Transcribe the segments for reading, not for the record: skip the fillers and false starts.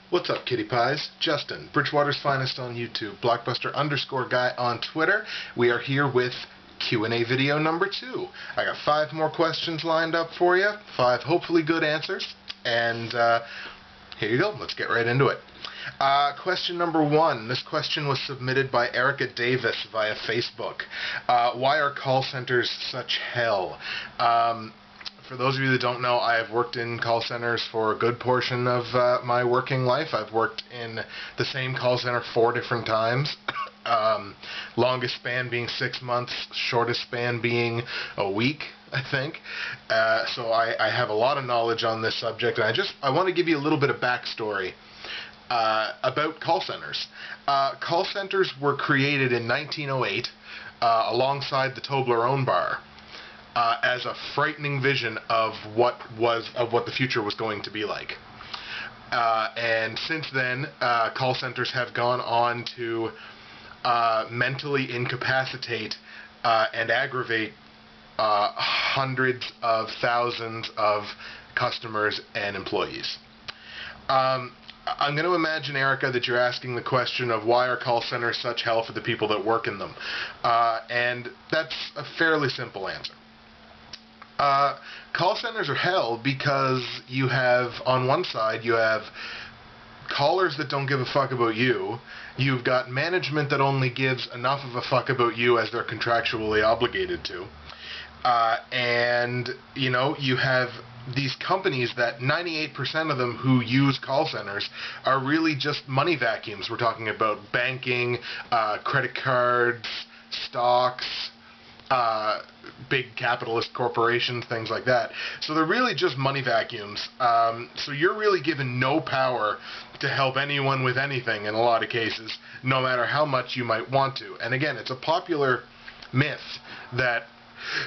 What's up, kitty pies? Justin, Bridgewater's Finest on YouTube, Blockbuster_guy on Twitter. We are here with Q&A video number 2. I got 5 more questions lined up for you, 5 hopefully good answers, and here you go. Let's get right into it. Question number 1. This question was submitted by Erica Davis via Facebook. Why are call centers such hell? For those of you that don't know, I have worked in call centers for a good portion of my working life. I've worked in the same call center 4 different times. Longest span being 6 months, shortest span being a week, I think. So I have a lot of knowledge on this subject, and I want to give you a little bit of backstory about call centers. Call centers were created in 1908 alongside the Toblerone bar. As a frightening vision of what the future was going to be like. And since then, call centers have gone on to mentally incapacitate and aggravate hundreds of thousands of customers and employees. I'm going to imagine, Erica, that you're asking the question of why are call centers such hell for the people that work in them? And that's a fairly simple answer. Call centers are hell because you have, on one side, you have callers that don't give a fuck about you. You've got management that only gives enough of a fuck about you as they're contractually obligated to. And, you know, you have these companies that 98% of them who use call centers are really just money vacuums. We're talking about banking, credit cards, stocks, big capitalist corporations, things like that. So they're really just money vacuums. So you're really given no power to help anyone with anything in a lot of cases, no matter how much you might want to. And again, it's a popular myth that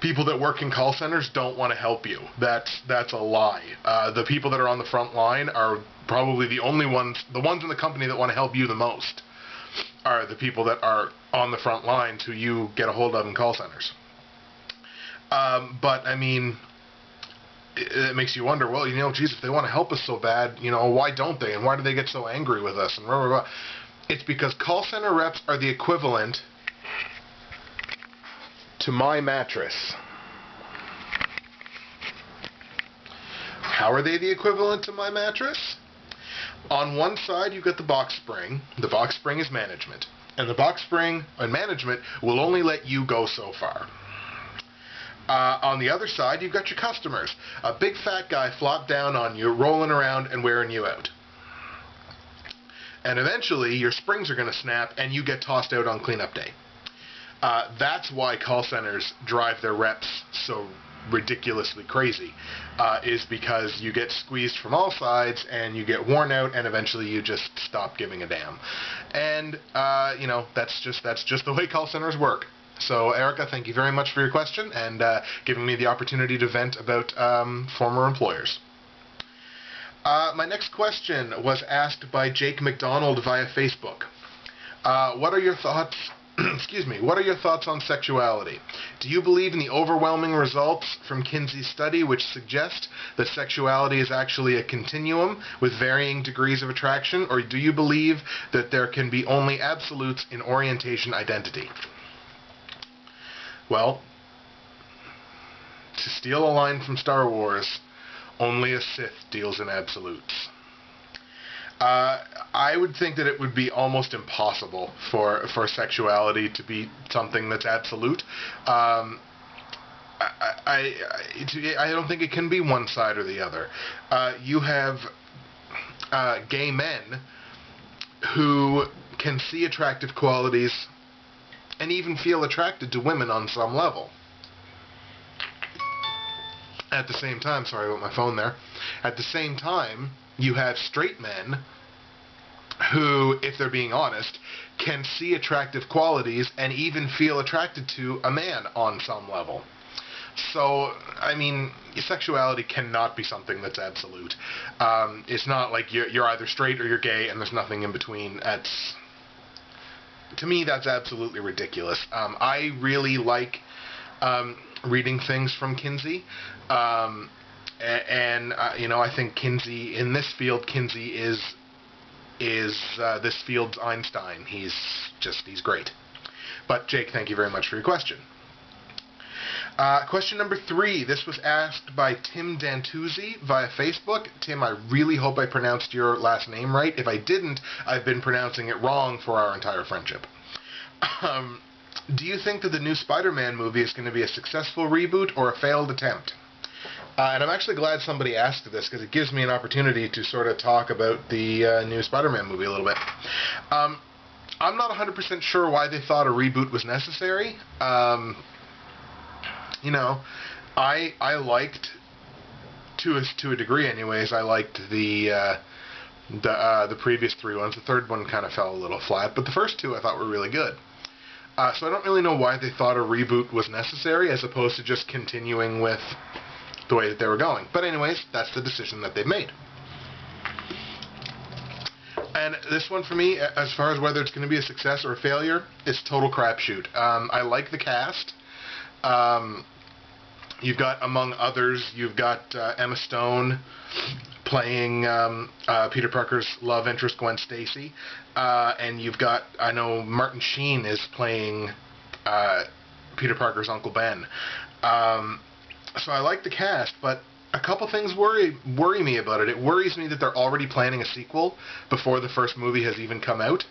people that work in call centers don't want to help you. That's a lie. The people that are on the front line are probably the ones in the company that want to help you the most are the people that are on the front lines who you get a hold of in call centers. But, I mean, it makes you wonder, well, you know, geez, if they want to help us so bad, you know, why don't they? And why do they get so angry with us? And blah, blah, blah. It's because call center reps are the equivalent to my mattress. How are they the equivalent to my mattress? On one side, you've got the box spring. The box spring is management. And the box spring and management will only let you go so far. On the other side, you've got your customers. A big fat guy flopped down on you, rolling around and wearing you out. And eventually, your springs are going to snap and you get tossed out on cleanup day. That's why call centers drive their reps so ridiculously crazy, is because you get squeezed from all sides and you get worn out and eventually you just stop giving a damn. And you know, that's just the way call centers work. So Erica, thank you very much for your question and giving me the opportunity to vent about former employers. My next question was asked by Jake McDonald via Facebook. What are your thoughts excuse me, what are your thoughts on sexuality? Do you believe in the overwhelming results from Kinsey's study which suggest that sexuality is actually a continuum with varying degrees of attraction, or do you believe that there can be only absolutes in orientation identity? Well, to steal a line from Star Wars, only a Sith deals in absolutes. I would think that it would be almost impossible for sexuality to be something that's absolute. I don't think it can be one side or the other. You have gay men who can see attractive qualities and even feel attracted to women on some level. At the same time, sorry about my phone there, at the same time, you have straight men who, if they're being honest, can see attractive qualities and even feel attracted to a man on some level. So, I mean, sexuality cannot be something that's absolute. It's not like you're either straight or you're gay and there's nothing in between. To me, that's absolutely ridiculous. I really like reading things from Kinsey. You know, I think Kinsey, in this field, Kinsey is is this field's Einstein. He's great. But Jake, thank you very much for your question. Question number 3. This was asked by Tim Dantuzzi via Facebook. Tim, I really hope I pronounced your last name right. If I didn't, I've been pronouncing it wrong for our entire friendship. Do you think that the new Spider-Man movie is going to be a successful reboot or a failed attempt? And I'm actually glad somebody asked this, because it gives me an opportunity to sort of talk about the new Spider-Man movie a little bit. I'm not 100% sure why they thought a reboot was necessary. You know, I liked, to a degree anyways, I liked the previous 3 ones. The third one kind of fell a little flat, but the first 2 I thought were really good. So I don't really know why they thought a reboot was necessary, as opposed to just continuing with the way that they were going. But anyways, that's the decision that they've made. And this one for me, as far as whether it's going to be a success or a failure, is total crapshoot. I like the cast. You've got, among others, you've got Emma Stone playing Peter Parker's love interest, Gwen Stacy. And you've got, I know Martin Sheen is playing Peter Parker's Uncle Ben. So I like the cast, but a couple things worry me about it. It worries me that they're already planning a sequel before the first movie has even come out.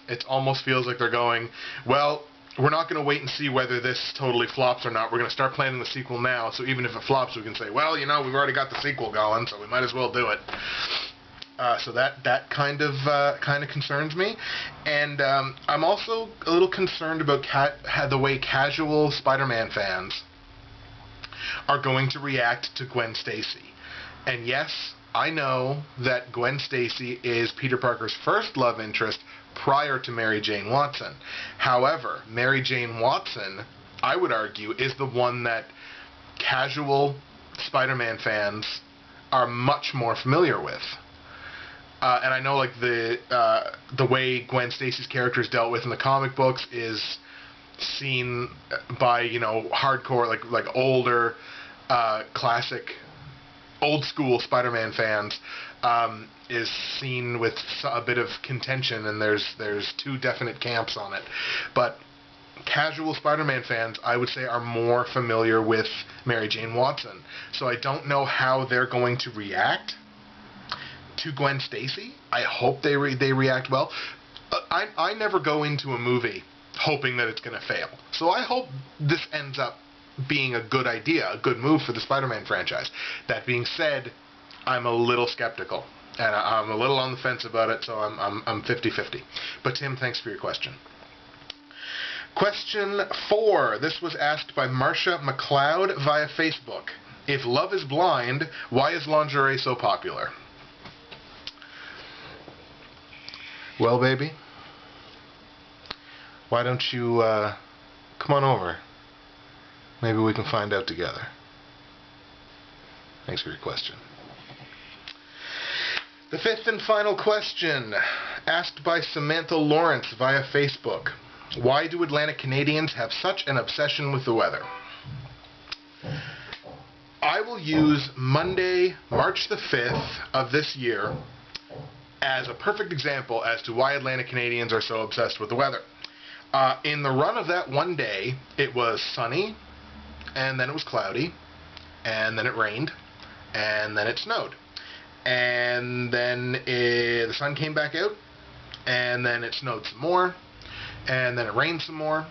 It almost feels like they're going, well, we're not going to wait and see whether this totally flops or not. We're going to start planning the sequel now, so even if it flops, we can say, well, you know, we've already got the sequel going, so we might as well do it. So that kind of concerns me, and I'm also a little concerned about the way casual Spider-Man fans are going to react to Gwen Stacy. And yes, I know that Gwen Stacy is Peter Parker's first love interest prior to Mary Jane Watson. However, Mary Jane Watson, I would argue, is the one that casual Spider-Man fans are much more familiar with. And I know, like, the way Gwen Stacy's character is dealt with in the comic books is seen by, you know, hardcore, like older, classic, old school Spider-Man fans, is seen with a bit of contention, and there's 2 definite camps on it. But casual Spider-Man fans, I would say, are more familiar with Mary Jane Watson. So I don't know how they're going to react to Gwen Stacy. I hope they react well. I never go into a movie hoping that it's going to fail. So I hope this ends up being a good idea, a good move for the Spider-Man franchise. That being said, I'm a little skeptical, and I'm a little on the fence about it, so I'm 50-50. But Tim, thanks for your question. Question 4. This was asked by Marcia McLeod via Facebook. If love is blind, why is lingerie so popular? Well, baby, why don't you come on over? Maybe we can find out together. Thanks for your question. The 5th and final question, asked by Samantha Lawrence via Facebook. Why do Atlantic Canadians have such an obsession with the weather? I will use Monday, March the 5th of this year as a perfect example as to why Atlantic Canadians are so obsessed with the weather. In the run of that one day, it was sunny, and then it was cloudy, and then it rained, and then it snowed. And then the sun came back out, and then it snowed some more, and then it rained some more,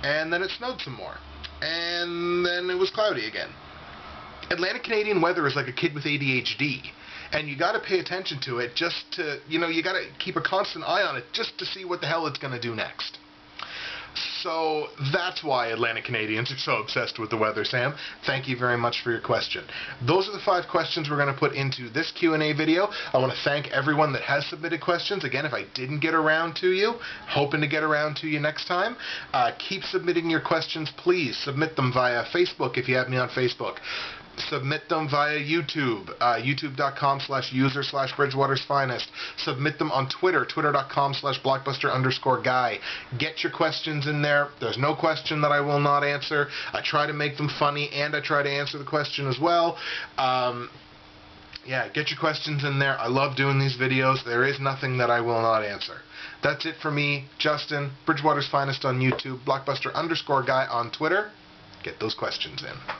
and then it snowed some more, and then it was cloudy again. Atlantic Canadian weather is like a kid with ADHD, and you got to pay attention to it just to, you know, you got to keep a constant eye on it just to see what the hell it's going to do next. So that's why Atlantic Canadians are so obsessed with the weather, Sam. Thank you very much for your question. Those are the 5 questions we're going to put into this Q&A video. I want to thank everyone that has submitted questions. Again, if I didn't get around to you, hoping to get around to you next time. Keep submitting your questions, please. Submit them via Facebook if you have me on Facebook. Submit them via YouTube, youtube.com/user/BridgewatersFinest. Submit them on Twitter, twitter.com/blockbuster_guy. Get your questions in there. There's no question that I will not answer. I try to make them funny, and I try to answer the question as well. Yeah, get your questions in there. I love doing these videos. There is nothing that I will not answer. That's it for me, Justin. Bridgewater's Finest on YouTube, Blockbuster_guy on Twitter. Get those questions in.